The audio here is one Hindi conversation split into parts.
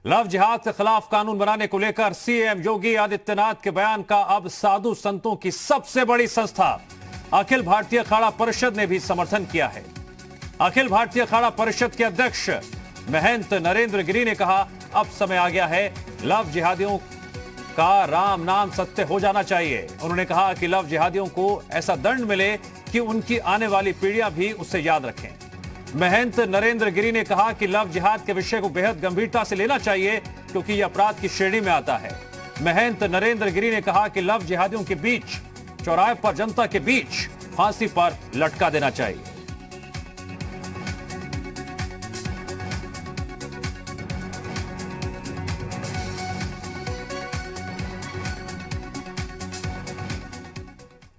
लव जिहाद के खिलाफ कानून बनाने को लेकर सीएम योगी आदित्यनाथ के बयान का अब साधु संतों की सबसे बड़ी संस्था अखिल भारतीय अखाड़ा परिषद ने भी समर्थन किया है। अखिल भारतीय अखाड़ा परिषद के अध्यक्ष महंत नरेंद्र गिरी ने कहा, अब समय आ गया है, लव जिहादियों का राम नाम सत्य हो जाना चाहिए। उन्होंने कहा कि लव जिहादियों को ऐसा दंड मिले कि उनकी आने वाली पीढ़ियां भी उससे याद रखें। महंत नरेंद्र गिरी ने कहा कि लव जिहाद के विषय को बेहद गंभीरता से लेना चाहिए क्योंकि यह अपराध की श्रेणी में आता है। महंत नरेंद्र गिरी ने कहा कि लव जिहादियों के बीच, चौराहे पर जनता के बीच फांसी पर लटका देना चाहिए।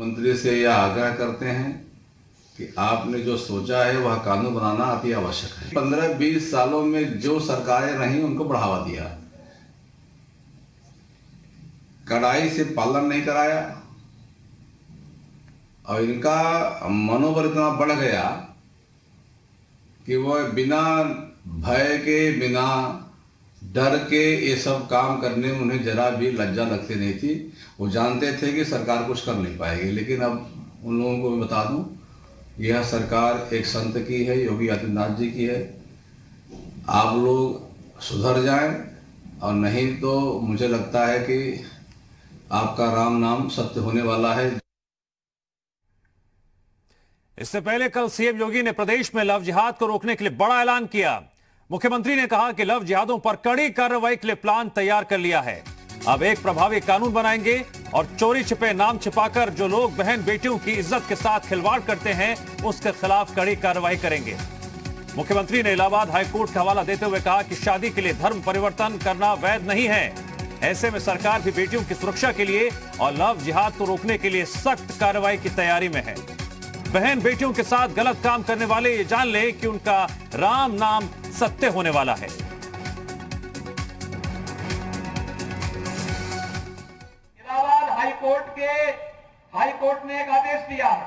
मंत्री से यह आग्रह करते हैं कि आपने जो सोचा है वह कानून बनाना अति आवश्यक है। 15-20 सालों में जो सरकारें रहीं उनको बढ़ावा दिया, कड़ाई से पालन नहीं कराया और इनका मनोबल इतना बढ़ गया कि वह बिना भय के, बिना डर के ये सब काम करने में उन्हें जरा भी लज्जा लगती नहीं थी। वो जानते थे कि सरकार कुछ कर नहीं पाएगी, लेकिन अब उन लोगों को मैं बता दूं, यह सरकार एक संत की है, योगी आदित्यनाथ जी की है। आप लोग सुधर जाएं और नहीं तो मुझे लगता है कि आपका राम नाम सत्य होने वाला है। इससे पहले कल सीएम योगी ने प्रदेश में लव जिहाद को रोकने के लिए बड़ा ऐलान किया। मुख्यमंत्री ने कहा कि लव जिहादों पर कड़ी कार्रवाई के लिए प्लान तैयार कर लिया है। अब एक प्रभावी कानून बनाएंगे और चोरी छिपे नाम छिपाकर जो लोग बहन बेटियों की इज्जत के साथ खिलवाड़ करते हैं उसके खिलाफ कड़ी कार्रवाई करेंगे। मुख्यमंत्री ने इलाहाबाद हाईकोर्ट का हवाला देते हुए कहा कि शादी के लिए धर्म परिवर्तन करना वैध नहीं है। ऐसे में सरकार भी बेटियों की सुरक्षा के लिए और लव जिहाद को रोकने के लिए सख्त कार्रवाई की तैयारी में है। बहन बेटियों के साथ गलत काम करने वाले ये जान ले कि उनका राम नाम सत्य होने वाला है। हाईकोर्ट ने एक आदेश दिया है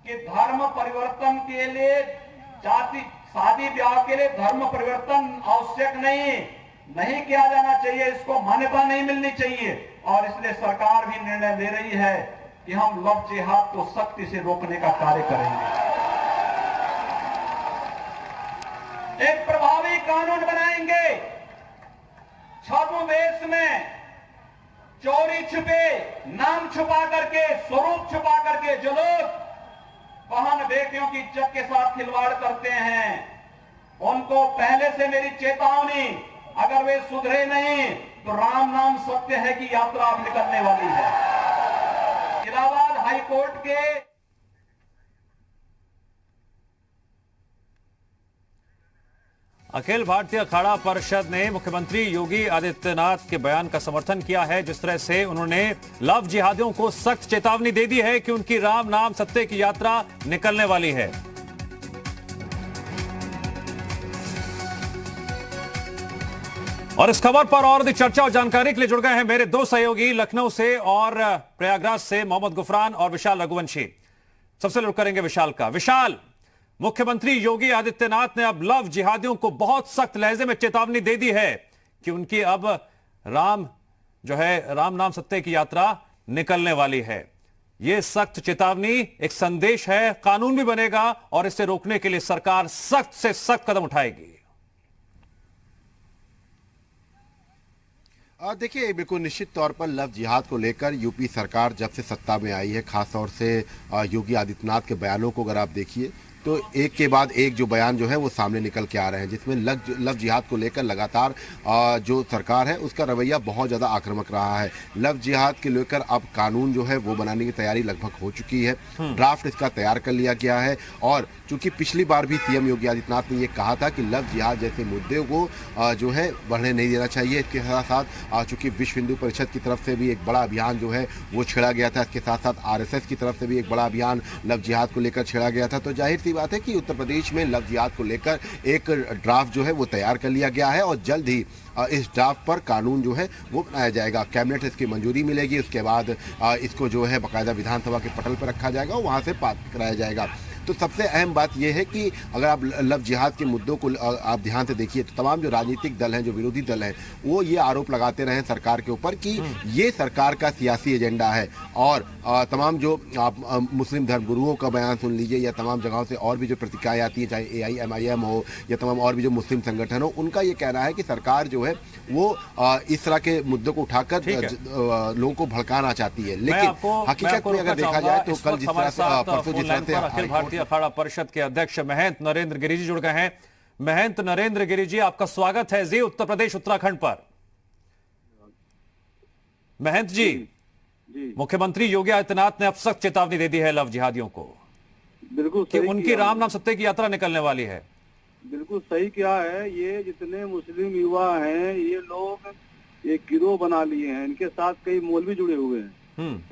कि धर्म परिवर्तन के लिए, शादी ब्याह के लिए धर्म परिवर्तन आवश्यक नहीं किया जाना चाहिए, इसको मान्यता नहीं मिलनी चाहिए। और इसलिए सरकार भी निर्णय ले रही है कि हम लव जिहाद को सख्ती से रोकने का कार्य करेंगे। एक प्रभावी कानून बनाएंगे। छद्मवेश में चोरी छुपे, नाम छुपा करके, स्वरूप छुपा करके जो लोग बहन बेटियों की इज्जत के साथ खिलवाड़ करते हैं, उनको पहले से मेरी चेतावनी, अगर वे सुधरे नहीं तो राम नाम सत्य है कि यात्रा अब निकलने वाली है। इलाहाबाद हाईकोर्ट के अखिल भारतीय अखाड़ा परिषद ने मुख्यमंत्री योगी आदित्यनाथ के बयान का समर्थन किया है। जिस तरह से उन्होंने लव जिहादियों को सख्त चेतावनी दे दी है कि उनकी राम नाम सत्य की यात्रा निकलने वाली है। और इस खबर पर और अधिक चर्चा और जानकारी के लिए जुड़ गए हैं मेरे दो सहयोगी लखनऊ से और प्रयागराज से, मोहम्मद गुफरान और विशाल रघुवंशी। सबसे शुरू करेंगे विशाल का। विशाल, मुख्यमंत्री योगी आदित्यनाथ ने अब लव जिहादियों को बहुत सख्त लहजे में चेतावनी दे दी है कि उनकी अब राम नाम सत्य की यात्रा निकलने वाली है। यह सख्त चेतावनी एक संदेश है, कानून भी बनेगा और इसे रोकने के लिए सरकार सख्त से सख्त कदम उठाएगी। देखिए, बिल्कुल निश्चित तौर पर लव जिहाद को लेकर यूपी सरकार जब से सत्ता में आई है, खास तौर से योगी आदित्यनाथ के बयानों को अगर आप देखिए तो एक के बाद एक जो बयान जो है वो सामने निकल के आ रहे हैं, जिसमें लव जिहाद को लेकर लगातार जो सरकार है उसका रवैया बहुत ज़्यादा आक्रामक रहा है। लव जिहाद के लेकर अब कानून जो है वो बनाने की तैयारी लगभग हो चुकी है, ड्राफ्ट इसका तैयार कर लिया गया है। और चूंकि पिछली बार भी सीएम योगी आदित्यनाथ ने ये कहा था कि लव जिहाद जैसे मुद्दे को जो है बढ़ने नहीं देना चाहिए। इसके साथ साथ चूंकि विश्व हिंदू परिषद की तरफ से भी एक बड़ा अभियान जो है वो छेड़ा गया था, इसके साथ साथ आरएसएस की तरफ से भी एक बड़ा अभियान लव जिहाद को लेकर छेड़ा गया था। तो जाहिर सी बात है कि उत्तर प्रदेश में लव जिहाद को लेकर एक ड्राफ्ट जो है वो तैयार कर लिया गया है और जल्द ही इस ड्राफ्ट पर कानून जो है वो बनाया जाएगा। कैबिनेट से इसकी मंजूरी मिलेगी, उसके बाद इसको जो है बाकायदा विधानसभा के पटल पर रखा जाएगा और वहाँ से पास कराया जाएगा। तो सबसे अहम बात यह है कि अगर आप लव जिहाद के मुद्दों को आप ध्यान से देखिए तो तमाम जो राजनीतिक दल हैं, जो विरोधी दल हैं, वो ये आरोप लगाते रहे सरकार के ऊपर कि ये सरकार का सियासी एजेंडा है। और तमाम जो आप मुस्लिम धर्मगुरुओं का बयान सुन लीजिए या तमाम जगहों से और भी जो प्रतिक्रियाएं आती है, चाहे AIMIM हो या तमाम और भी जो मुस्लिम संगठन हो, उनका ये कहना है कि सरकार जो है वो इस तरह के मुद्दों को उठाकर लोगों को भड़काना चाहती है। लेकिन हकीकत में अगर देखा जाए तो कल जिस तरह से परसों जिस तरह से अखिल भारतीय अखाड़ा परिषद के अध्यक्ष महंत नरेंद्र गिरि जी जुड़ गए हैं। महंत नरेंद्र गिरि जी, आपका स्वागत है जी उत्तर प्रदेश उत्तराखंड पर। महंत जी, मुख्यमंत्री योगी आदित्यनाथ ने अब सख्त चेतावनी दे दी है लव जिहादियों को, बिल्कुल कि उनकी राम नाम सत्य की यात्रा निकलने वाली है। बिल्कुल सही क्या है, ये जितने मुस्लिम युवा हैं ये लोग एक गिरोह बना लिए हैं, इनके साथ कई मौलवी जुड़े हुए हैं।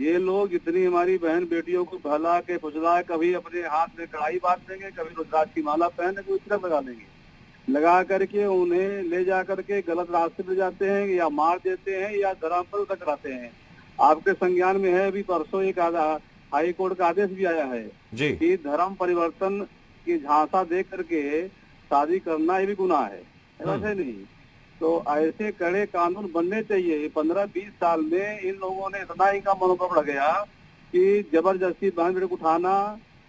ये लोग इतनी हमारी बहन बेटियों को बहला के फुसला, कभी अपने हाथ में कढ़ाई बांध देंगे, कभी रुद्राक्ष की माला पहन के तिलक लगा देंगे, लगा करके उन्हें ले जा करके गलत रास्ते पे जाते हैं या मार देते हैं या धर्म पर टकराते हैं। आपके संज्ञान में है, अभी परसों एक हाई कोर्ट का आदेश भी आया है कि धर्म परिवर्तन की झांसा दे करके शादी करना ये भी गुनाह है, वैसे नहीं। तो ऐसे कड़े कानून बनने चाहिए। 15-20 साल में इन लोगों ने इतना इनका मनोबल बढ़ गया कि जबरदस्ती बहन बेटे को उठाना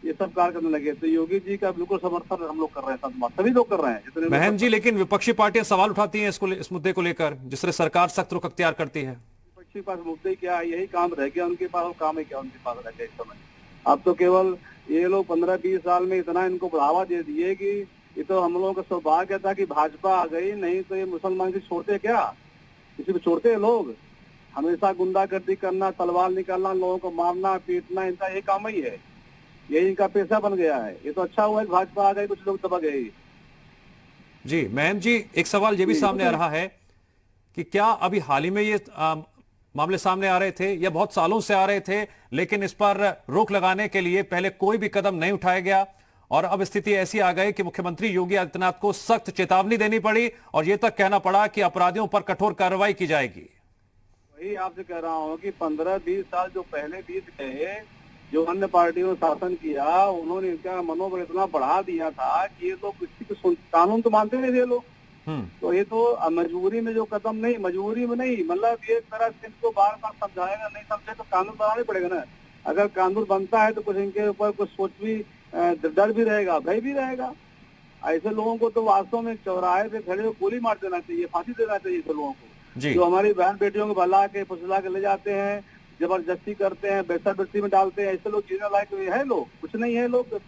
ये सब कार्य करने लगे। तो योगी जी का बिल्कुल समर्थन हम लोग कर रहे हैं, सभी लोग कर रहे हैं। महंत जी, लेकिन विपक्षी पार्टियां सवाल उठाती हैं इस मुद्दे को लेकर, जिस तरह सरकार सख्त रुख अख्तियार करती है। विपक्षी पास मुद्दे क्या है, यही काम रह गया उनके पास, काम है क्या उनके पास रह गया इस समय। अब तो केवल ये लोग 15-20 साल में इतना इनको बढ़ावा दे दिए कि ये तो हम लोगों का सौभाग्य था कि भाजपा आ गई, नहीं तो ये मुसलमान की छोड़ते क्या, किसी को छोड़ते हैं लोग। हमेशा गुंडागर्दी करना, तलवार निकालना, लोगों को मारना पीटना, इनका ये काम ही है, यही इनका पेशा बन गया है। ये तो अच्छा हुआ है भाजपा आ गई, कुछ लोग दबा गए। जी महंत जी, एक सवाल ये भी सामने आ रहा है कि क्या अभी हाल ही में ये मामले सामने आ रहे थे या बहुत सालों से आ रहे थे, लेकिन इस पर रोक लगाने के लिए पहले कोई भी कदम नहीं उठाया गया और अब स्थिति ऐसी आ गई कि मुख्यमंत्री योगी आदित्यनाथ को सख्त चेतावनी देनी पड़ी और यह तक कहना पड़ा कि अपराधियों पर कठोर कार्रवाई की जाएगी। वही आपसे कह रहा हूँ कि 15-20 साल जो पहले बीत गए, जो अन्य पार्टियों ने शासन किया, उन्होंने इनका मनोबल इतना बढ़ा दिया था कि ये लोग किसी को कानून तो मानते नहीं थे लोग। तो ये तो मजबूरी में जो कदम नहीं, मजबूरी में नहीं, मतलब एक तरह से इनको बार बार समझाएगा, नहीं समझे तो कानून बनाना पड़ेगा ना। अगर कानून बनता है तो कुछ इनके ऊपर कुछ सोच भी, डर भी रहेगा, भय भी रहेगा। ऐसे लोगों को तो वास्तव में चौराहे पे खड़े होकर गोली मार देना चाहिए, फांसी देना चाहिए ऐसे लोगों को, जो हमारी बहन बेटियों को भला के फुसला के ले जाते हैं, जबरदस्ती करते हैं, बेसब्री में डालते हैं। ऐसे लोग जीने लायक है लोग, कुछ नहीं है लोग।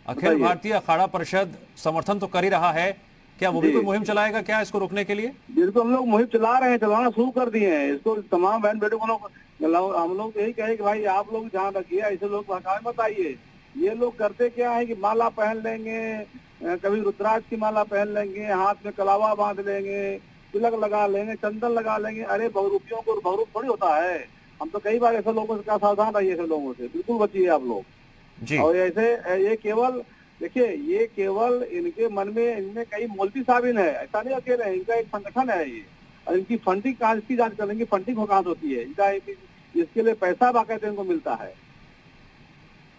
अखिल भारतीय अखाड़ा परिषद समर्थन तो कर ही रहा है, क्या वो भी कोई मुहिम चलाएगा क्या इसको रोकने के लिए? बिल्कुल, हम लोग मुहिम चला रहे हैं, चलाना शुरू कर दिए हैं इसको। तमाम बहन बेटों को हम लोग यही कहे कि भाई आप लोग ध्यान रखिए, ऐसे लोग भड़काए मत आइए। ये लोग करते क्या है कि माला पहन लेंगे, कभी रुद्राक्ष की माला पहन लेंगे, हाथ में कलावा बांध लेंगे, तिलक लगा लेंगे, चंदन लगा लेंगे। अरे बहुरूपियों को बहुरूप थोड़ी होता है। हम तो कई बार ऐसे लोगों से सावधान रहिए, ऐसे लोगों से बिल्कुल बचिए आप लोग। और ऐसे ये केवल देखिए, ये केवल इनके मन में, इनमें कई मौलवी साबिन है, ऐसा नहीं अकेले है, इनका एक संगठन है ये। और इनकी फंडिंग कहाँ की जांच करेंगे, फंडिंग कहाँ होती है इनका, इसके लिए पैसा बाकायदे इनको मिलता है।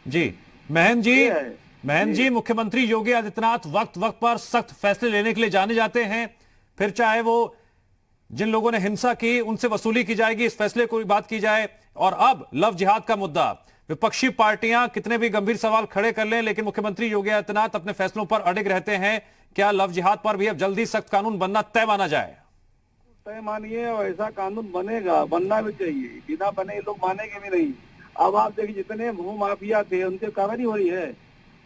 जी महंत जी, मुख्यमंत्री योगी आदित्यनाथ वक्त वक्त पर सख्त फैसले लेने के लिए जाने जाते हैं, फिर चाहे वो जिन लोगों ने हिंसा की उनसे वसूली की जाएगी, इस फैसले को बात की जाए। और अब लव जिहाद का मुद्दा, विपक्षी पार्टियां कितने भी गंभीर सवाल खड़े कर लें, लेकिन मुख्यमंत्री योगी आदित्यनाथ अपने फैसलों पर अडिग रहते हैं। क्या लव जिहाद पर भी अब जल्दी सख्त कानून बनना तय माना जाए? तय मानिए, और ऐसा कानून बनेगा, बनना भी चाहिए। बिना बने लोग मानेंगे भी नहीं। अब आप देखिए, जितने भू माफिया थे उनके कार्रवाई हो रही है,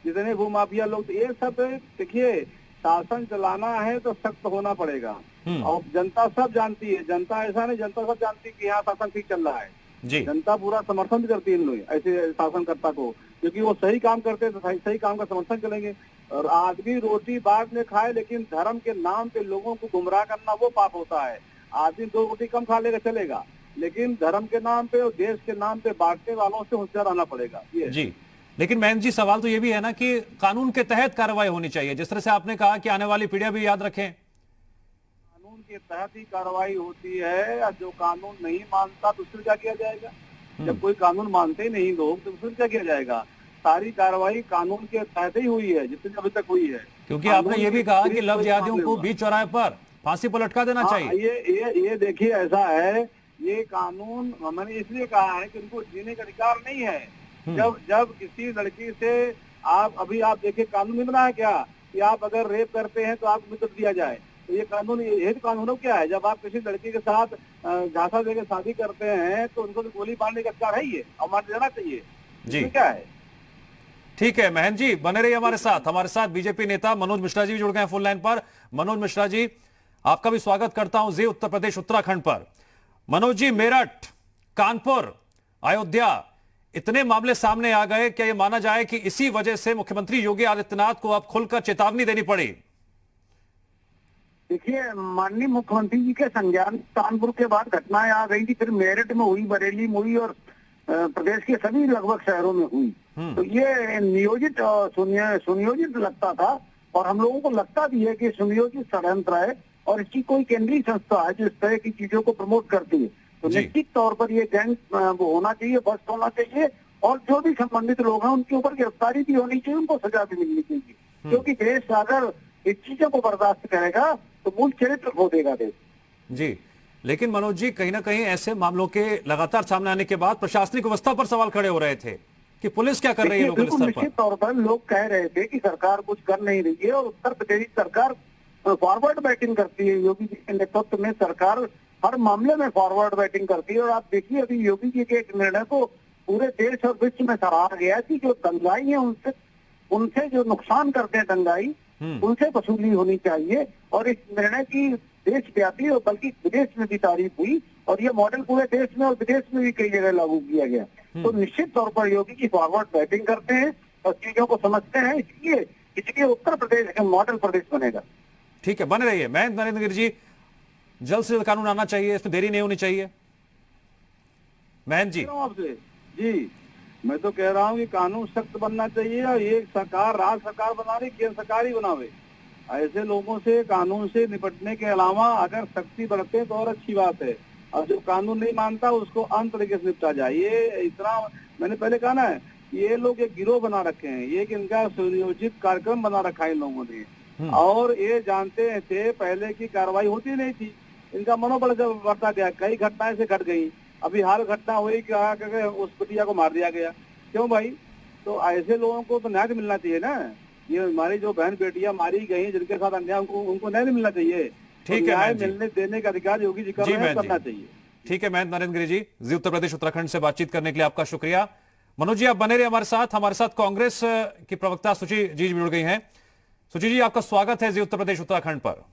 जितने भू माफिया लोग, ये सब देखिए, शासन चलाना है तो सख्त होना पड़ेगा। और जनता सब जानती है, जनता ऐसा नहीं, जनता सब जानती है कि यहाँ शासन ठीक चल रहा है। जनता पूरा समर्थन भी करती है इन लोग ऐसे शासनकर्ता को, क्योंकि वो सही काम करते हैं तो सही काम का समर्थन करेंगे। और आदमी रोटी बाद में खाए, लेकिन धर्म के नाम पे लोगों को गुमराह करना वो पाप होता है। आदमी 2 रोटी कम खा लेगा चलेगा, लेकिन धर्म के नाम पे और देश के नाम पे बांटने वालों से होशियार रहना पड़ेगा। जी, लेकिन महंत जी, सवाल तो ये भी है ना कि कानून के तहत कार्रवाई होनी चाहिए, जिस तरह से आपने कहा कि आने वाली पीढ़ियां भी याद रखें। कानून के तहत ही कार्रवाई होती है, और जो कानून नहीं मानता तो उससे क्या किया जाएगा? जब कोई कानून मानते ही नहीं लोग तो फिर क्या किया जाएगा? सारी कार्रवाई कानून के तहत ही हुई है जितनी अभी तक हुई है। क्योंकि आपने ये भी कहा कि लव जिहादियों को बीच चौराहे पर फांसी पर लटका देना चाहिए। ये देखिए ऐसा है, ये कानून मैंने इसलिए कहा है कि उनको जीने का अधिकार नहीं है। जब किसी लड़की से आप देखिए कानून नहीं बना है क्या कि आप अगर रेप करते हैं तो आपको मृत्यु दिया जाए। तो ये कानून, ये कानून क्या है? जब आप किसी लड़की के साथ झांसा देकर शादी करते हैं तो उनको तो गोली मारने का अधिकार है, ये और मार देना चाहिए जी। क्या है? ठीक है महेंद्र जी, बने रहिए हमारे साथ बीजेपी नेता मनोज मिश्रा जी भी जुड़ गए हैं फोन लाइन पर। मनोज मिश्रा जी, आपका भी स्वागत करता हूं जी उत्तर प्रदेश उत्तराखंड पर। मनोज जी, मेरठ, कानपुर, अयोध्या, इतने मामले सामने आ गए, क्या यह माना जाए कि इसी वजह से मुख्यमंत्री योगी आदित्यनाथ को अब खुलकर चेतावनी देनी पड़ी? देखिए, माननीय मुख्यमंत्री जी के संज्ञान कानपुर के बाद घटनाएं आ गई थी, फिर मेरठ में हुई, बरेली में हुई और प्रदेश के सभी लगभग शहरों में हुई। तो ये नियोजित सुनियोजित लगता था और हम लोगों को लगता भी है कि सुनियोजित षड्यंत्र है और इसकी कोई केंद्रीय संस्था है जो इस तरह की चीजों को प्रमोट करती है। तो निश्चित तौर पर ये गैंग वो होना चाहिए, बस्ट होना चाहिए और जो भी संबंधित लोग हैं उनके ऊपर गिरफ्तारी भी होनी चाहिए, उनको सजा भी मिलनी चाहिए। क्योंकि देश अगर इस चीजों को बर्दाश्त करेगा तो मूल चरित्र खो देगा देश जी। लेकिन मनोज जी, कहीं ना कहीं ऐसे मामलों के लगातार सामने आने के बाद प्रशासनिक व्यवस्था पर सवाल खड़े हो रहे थे कि पुलिस क्या कर रही है लोकल स्तर पर। निश्चित तौर पर लोग कह रहे थे कि सरकार कुछ कर नहीं रही है और उत्तर प्रदेश सरकार फॉरवर्ड बैटिंग करती है। योगी जी के नेतृत्व में सरकार हर मामले में फॉरवर्ड बैटिंग करती है और आप देखिए अभी योगी जी के एक निर्णय को पूरे देश और विश्व में सराहा गया कि जो दंगाई है उनसे जो नुकसान करते हैं दंगाई, उनसे वसूली होनी चाहिए। और इस निर्णय की देशव्यापी और बल्कि विदेश में भी तारीफ हुई और ये मॉडल पूरे देश में और विदेश में भी कई जगह लागू किया गया। तो निश्चित तौर पर योगी जी फॉरवर्ड बैटिंग करते हैं और चीजों को समझते हैं, इसलिए उत्तर प्रदेश का मॉडल प्रदेश बनेगा। ठीक है, बने रहिए। मैं नरेंद्र गिरि जी, जल्द से जल्द कानून आना चाहिए, इसमें देरी नहीं होनी चाहिए। महेंद्र जी, आपसे जी मैं तो कह रहा हूँ कि कानून सख्त बनना चाहिए और ये सरकार राज्य सरकार बना रही, केंद्र सरकार ही बनावे। ऐसे लोगों से कानून से निपटने के अलावा अगर सख्ती बरते तो और अच्छी बात है। और जो कानून नहीं मानता उसको अंत तरीके से निपटा जाए। ये इतना मैंने पहले कहा ना, ये लोग एक गिरोह बना रखे हैं, ये इनका सुनियोजित कार्यक्रम बना रखा है इन लोगों ने और ये जानते थे पहले की कार्रवाई होती नहीं थी। इनका मनोबल जब बढ़ता गया, कई घटनाएं से घट गई। अभी हाल घटना हुई कि उस बिटिया को मार दिया गया। क्यों भाई? तो ऐसे लोगों को तो न्याय मिलना चाहिए ना। ये हमारी जो बहन बेटियां मारी गई जिनके साथ अन्याय, उनको न्याय मिलना चाहिए। ठीक है, न्याय मिलने देने का अधिकार योगी जी कर रहे हैं, करना चाहिए। ठीक है, मैं नरेंद्र गिरि जी उत्तर प्रदेश उत्तराखंड से बातचीत करने के लिए आपका शुक्रिया। मनोज जी, आप बने रहे हमारे साथ कांग्रेस की प्रवक्ता सुची जी जुड़ गई हैं। सुची जी, आपका स्वागत है जी उत्तर प्रदेश उत्तराखंड पर।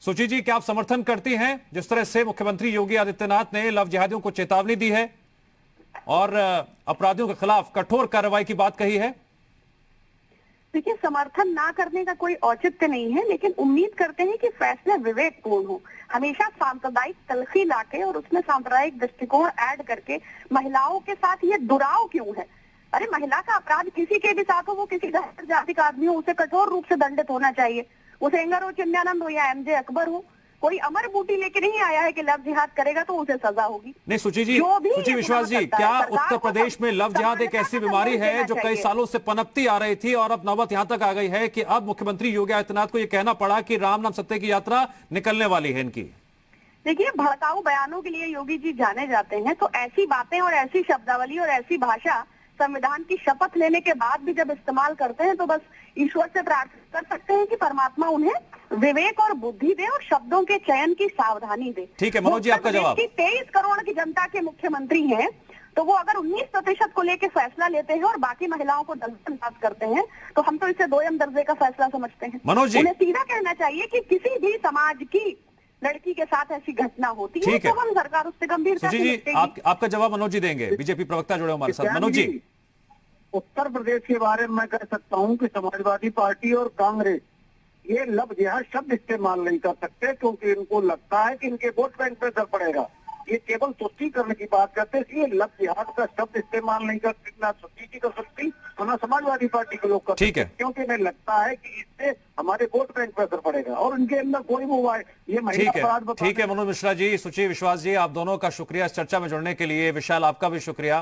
सुची जी, क्या आप समर्थन करती हैं जिस तरह से मुख्यमंत्री योगी आदित्यनाथ ने लव जिहादियों को चेतावनी दी है और अपराधियों के खिलाफ कठोर कार्रवाई की बात कही है? देखिए, समर्थन ना करने का कोई औचित्य नहीं है, लेकिन उम्मीद करते हैं कि फैसला विवेकपूर्ण हो। हमेशा सांप्रदायिक तलखी लाके और उसमें सांप्रदायिक दृष्टिकोण ऐड करके महिलाओं के साथ ये दुराव क्यों है? अरे महिला का अपराध किसी के भी साथ हो, वो किसी जाति का आदमी हो, उसे कठोर रूप से दंडित होना चाहिए। वो सेंगर हो, चिन्मयानंद हो या एमजे अकबर हो। कोई अमर बूटी लेके नहीं आया है कि लव जिहाद करेगा तो उसे सजा होगी। नहीं सुची जी, सुची विश्वास जी, क्या उत्तर प्रदेश में लव जिहाद एक ऐसी बीमारी है जो कई सालों से पनपती आ रही थी और अब नौबत यहां तक आ गई है कि अब मुख्यमंत्री योगी आदित्यनाथ को यह कहना पड़ा कि राम नाम सत्य की यात्रा निकलने वाली है इनकी? देखिए, भड़काऊ बयानों के लिए योगी जी जाने जाते हैं, तो ऐसी बातें और ऐसी शब्दावली और ऐसी भाषा संविधान की शपथ लेने के बाद भी जब इस्तेमाल करते हैं तो बस ईश्वर से प्रार्थना कर सकते हैं कि परमात्मा उन्हें विवेक और बुद्धि दे और शब्दों के चयन की सावधानी दे। ठीक है मनोज जी, आपका जवाब। 23 करोड़ की जनता के मुख्यमंत्री हैं, तो वो अगर 19% को लेकर फैसला लेते हैं और बाकी महिलाओं को नजरअंदाज करते हैं तो हम तो इसे दोयम दर्जे का फैसला समझते हैं। मनोज जी, उन्हें सीधा कहना चाहिए कि किसी भी समाज की लड़की के साथ ऐसी घटना होती है तो हम सरकार उससे गंभीरता से निपटेगी। आपका जवाब मनोज जी देंगे। बीजेपी प्रवक्ता जुड़े हमारे साथ। मनोज जी, उत्तर प्रदेश के बारे में मैं कह सकता हूं कि समाजवादी पार्टी और कांग्रेस ये लव जिहाद शब्द इस्तेमाल नहीं कर सकते क्योंकि इनको लगता है कि इनके वोट बैंक पे असर पड़ेगा। ये केवल तुष्टीकरण की बात करते हैं, इसलिए लव जिहाद का शब्द इस्तेमाल नहीं कर सकती, ना सुप्रीम की कर सकती और ना समाजवादी पार्टी के लोग कर ठीक है, क्योंकि हमें लगता है कि इससे हमारे वोट बैंक पर असर पड़ेगा और उनके अंदर कोई वो है ये महिला अपराध ठीक है मनोज मिश्रा जी, सुचि विश्वास जी, आप दोनों का शुक्रिया इस चर्चा में जुड़ने के लिए। विशाल, आपका भी शुक्रिया।